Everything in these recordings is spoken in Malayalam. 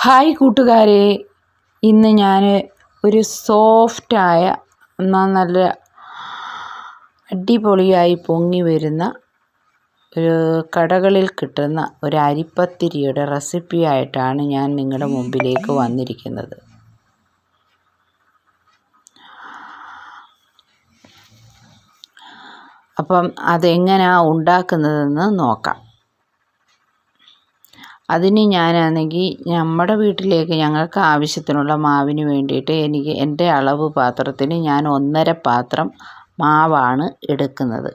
ഹായ് കൂട്ടുകാരെ, ഇന്ന് ഞാൻ ഒരു സോഫ്റ്റായ എന്നാൽ നല്ല അടിപൊളിയായി പൊങ്ങി വരുന്ന ഒരു കടകളിൽ കിട്ടുന്ന ഒരു അരിപ്പത്തിരിയുടെ റെസിപ്പിയായിട്ടാണ് ഞാൻ നിങ്ങളുടെ മുമ്പിലേക്ക് വന്നിരിക്കുന്നത്. അപ്പം അതെങ്ങനെയാണ് ഉണ്ടാക്കുന്നതെന്ന് നോക്കാം. അതിന് ഞാനാണെങ്കിൽ നമ്മുടെ വീട്ടിലേക്ക് ഞങ്ങൾക്ക് ആവശ്യത്തിനുള്ള മാവിന് വേണ്ടിയിട്ട് എൻ്റെ അളവ് പാത്രത്തിന് ഞാൻ 1.5 പാത്രം മാവാണ് എടുക്കുന്നത്.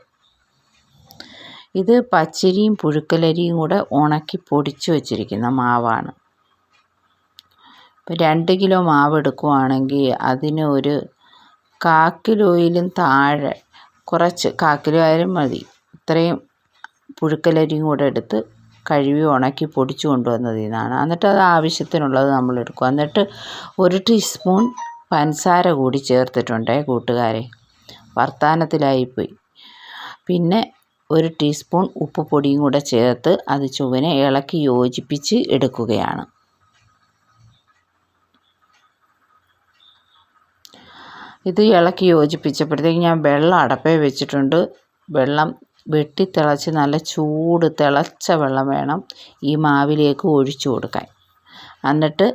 ഇത് പച്ചരിയും പുഴുക്കലരിയും കൂടെ ഉണക്കി പൊടിച്ച് വച്ചിരിക്കുന്ന മാവാണ്. ഇപ്പോൾ 2 കിലോ മാവ് എടുക്കുവാണെങ്കിൽ അതിന് ഒരു 1/4 കിലോയിലും താഴെ കുറച്ച് 1/4 കിലോ ആയാലും മതി. ഇത്രയും പുഴുക്കലരിയും കൂടെ എടുത്ത് കഴുകി ഉണക്കി പൊടിച്ചു കൊണ്ടുവന്നതിൽ നിന്നാണ്. എന്നിട്ട് അത് ആവശ്യത്തിനുള്ളത് നമ്മൾ എടുക്കും. എന്നിട്ട് 1 ടീസ്പൂൺ പഞ്ചസാര കൂടി ചേർത്തിട്ടുണ്ടേ കൂട്ടുകാരെ, വർത്താനത്തിലായിപ്പോയി. പിന്നെ 1 ടീസ്പൂൺ ഉപ്പ് പൊടിയും കൂടെ ചേർത്ത് അത് ചുവനെ ഇളക്കി യോജിപ്പിച്ച് എടുക്കുകയാണ്. ഇത് ഇളക്കി യോജിപ്പിച്ചപ്പോഴത്തേക്ക് ഞാൻ വെള്ളം അടപ്പേ വെച്ചിട്ടുണ്ട്. വെള്ളം വെട്ടിത്തിളച്ച് നല്ല തിളച്ച വെള്ളം വേണം ഈ മാവിലേക്ക് ഒഴിച്ചു കൊടുക്കാൻ. എന്നിട്ട്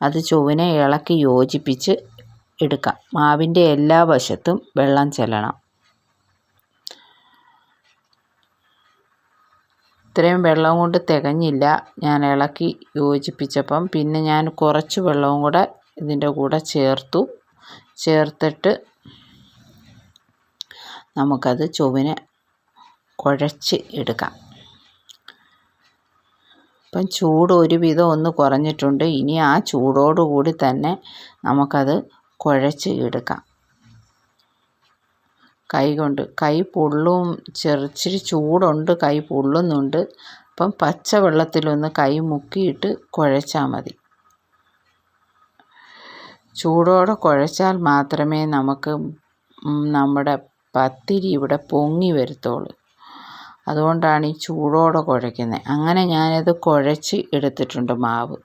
അത് ചുവനെ ഇളക്കി യോജിപ്പിച്ച് എടുക്കാം. മാവിൻ്റെ എല്ലാ വശത്തും വെള്ളം ചെല്ലണം. ഇത്രയും വെള്ളം കൊണ്ട് തികഞ്ഞില്ല ഞാൻ ഇളക്കി യോജിപ്പിച്ചപ്പം. പിന്നെ ഞാൻ കുറച്ച് വെള്ളവും കൂടെ ഇതിൻ്റെ കൂടെ ചേർത്തിട്ട് നമുക്കത് ചുവനെ കുഴച്ച് എടുക്കാം. അപ്പം ചൂട് ഒരുവിധം ഒന്ന് കുറഞ്ഞിട്ടുണ്ട്. ഇനി ആ ചൂടോടുകൂടി തന്നെ നമുക്കത് കുഴച്ച് എടുക്കാം. കൈ പൊള്ളും, ഇച്ചിരി ചൂടുണ്ട്, കൈ പൊള്ളുന്നുണ്ട്. അപ്പം പച്ചവെള്ളത്തിലൊന്ന് കൈ മുക്കിയിട്ട് കുഴച്ചാൽ മതി. ചൂടോടെ കുഴച്ചാൽ മാത്രമേ നമുക്ക് നമ്മുടെ പത്തിരി ഇവിടെ പൊങ്ങി വരത്തുള്ളൂ. അതുകൊണ്ടാണ് ഈ ചൂടോടെ കുഴയ്ക്കുന്നത്. അങ്ങനെ ഞാനത് കുഴച്ച് എടുത്തിട്ടുണ്ട് മാവ്.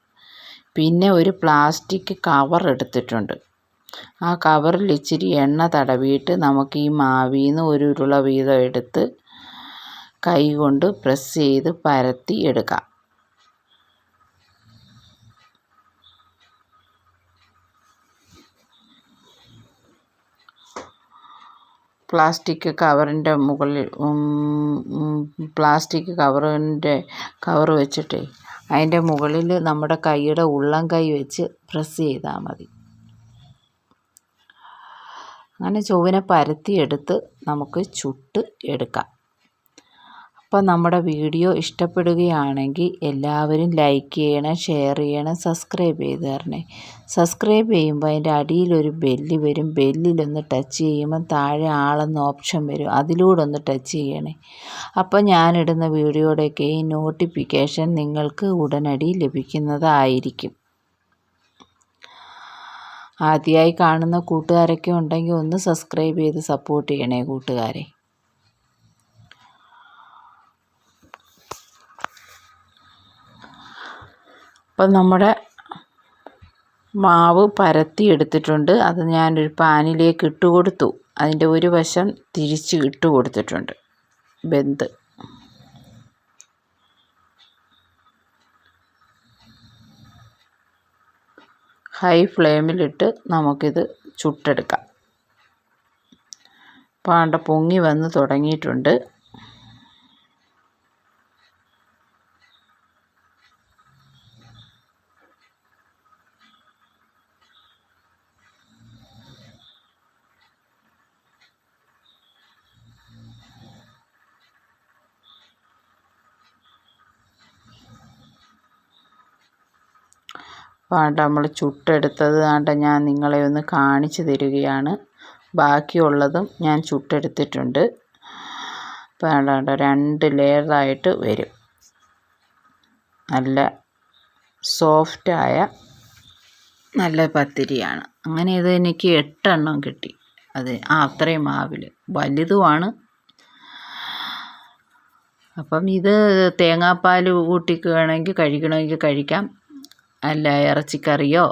പിന്നെ ഒരു പ്ലാസ്റ്റിക് കവർ എടുത്തിട്ടുണ്ട്. ആ കവറിൽ ഇച്ചിരി എണ്ണ തടവിയിട്ട് നമുക്ക് ഈ മാവിൽ നിന്ന് 1 ഉരുള വീതം എടുത്ത് കൈ കൊണ്ട് പ്രസ് ചെയ്ത് പരത്തി എടുക്കാം. പ്ലാസ്റ്റിക് കവറിൻ്റെ മുകളിൽ കവർ വെച്ചിട്ട് അതിൻ്റെ മുകളിൽ നമ്മുടെ കൈയുടെ ഉള്ളം കൈ വെച്ച് പ്രസ് ചെയ്താൽ മതി. അങ്ങനെ ചുവനെ പരത്തിയെടുത്ത് നമുക്ക് ചുട്ട് എടുക്കാം. അപ്പം നമ്മുടെ വീഡിയോ ഇഷ്ടപ്പെടുകയാണെങ്കിൽ എല്ലാവരും ലൈക്ക് ചെയ്യണം, ഷെയർ ചെയ്യണം, സബ്സ്ക്രൈബ് ചെയ്ത് തരണേ. സബ്സ്ക്രൈബ് ചെയ്യുമ്പോൾ അതിൻ്റെ അടിയിലൊരു ബെല്ല് വരും. ബെല്ലിലൊന്ന് ടച്ച് ചെയ്യുമ്പോൾ താഴെ ആളെന്ന ഓപ്ഷൻ വരും. അതിലൂടെ ഒന്ന് ടച്ച് ചെയ്യണേ. അപ്പം ഞാനിടുന്ന വീഡിയോയുടെയൊക്കെ ഈ നോട്ടിഫിക്കേഷൻ നിങ്ങൾക്ക് ഉടനടി ലഭിക്കുന്നതായിരിക്കും. ആദ്യമായി കാണുന്ന കൂട്ടുകാരൊക്കെ ഉണ്ടെങ്കിൽ ഒന്ന് സബ്സ്ക്രൈബ് ചെയ്ത് സപ്പോർട്ട് ചെയ്യണേ കൂട്ടുകാരെ. അപ്പം നമ്മുടെ മാവ് പരത്തി എടുത്തിട്ടുണ്ട്. അത് ഞാനൊരു പാനിലേക്ക് ഇട്ട് കൊടുത്തു. അതിൻ്റെ ഒരു വശം തിരിച്ച് ഇട്ട് കൊടുത്തിട്ടുണ്ട്. വെന്ത് ഹൈ ഫ്ലെയിമിലിട്ട് നമുക്കിത് ചുട്ടെടുക്കാം. പാണ്ട പൊങ്ങി വന്ന് തുടങ്ങിയിട്ടുണ്ട്. നമ്മൾ ചുട്ടെടുത്തത് ഞാൻ നിങ്ങളെ ഒന്ന് കാണിച്ചു തരികയാണ്. ബാക്കിയുള്ളതും ഞാൻ ചുട്ടെടുത്തിട്ടുണ്ട്. 2 ലെയറായിട്ട് വരും. നല്ല സോഫ്റ്റായ നല്ല പത്തിരിയാണ്. അങ്ങനെ ഇത് എനിക്ക് 8 എണ്ണം കിട്ടി. അത്രയും മാവിൽ വലുതുമാണ്. അപ്പം ഇത് തേങ്ങാപ്പാൽ കൂട്ടി വേണമെങ്കിൽ കഴിക്കണമെങ്കിൽ കഴിക്കാം. അല്ല ഇറച്ചിക്കറിയോ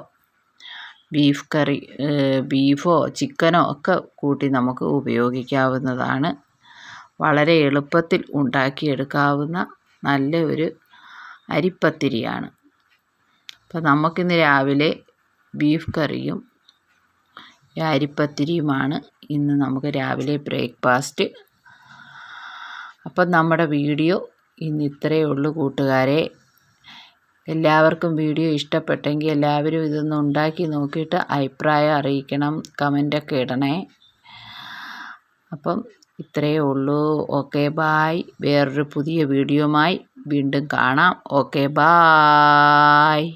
ബീഫോ ചിക്കനോ ഒക്കെ കൂട്ടി നമുക്ക് ഉപയോഗിക്കാവുന്നതാണ്. വളരെ എളുപ്പത്തിൽ ഉണ്ടാക്കിയെടുക്കാവുന്ന നല്ല ഒരു അരിപ്പത്തിരിയാണ്. അപ്പോൾ നമുക്കിന്ന് രാവിലെ ബീഫ് കറിയും അരിപ്പത്തിരിയുമാണ് ഇന്ന് നമുക്ക് രാവിലെ ബ്രേക്ക്ഫാസ്റ്റ്. അപ്പം നമ്മുടെ വീഡിയോ ഇന്ന് ഇത്രയേ ഉള്ളൂ കൂട്ടുകാരെ. എല്ലാവർക്കും വീഡിയോ ഇഷ്ടപ്പെട്ടെങ്കിൽ എല്ലാവരും ഇതൊന്ന് ഉണ്ടാക്കി നോക്കിയിട്ട് അഭിപ്രായം അറിയിക്കണം, കമൻ്റൊക്കെ ഇടണേ. അപ്പം ഇത്രയേ ഉള്ളൂ. Okay bye. വേറൊരു പുതിയ വീഡിയോയുമായി വീണ്ടും കാണാം. Okay bye.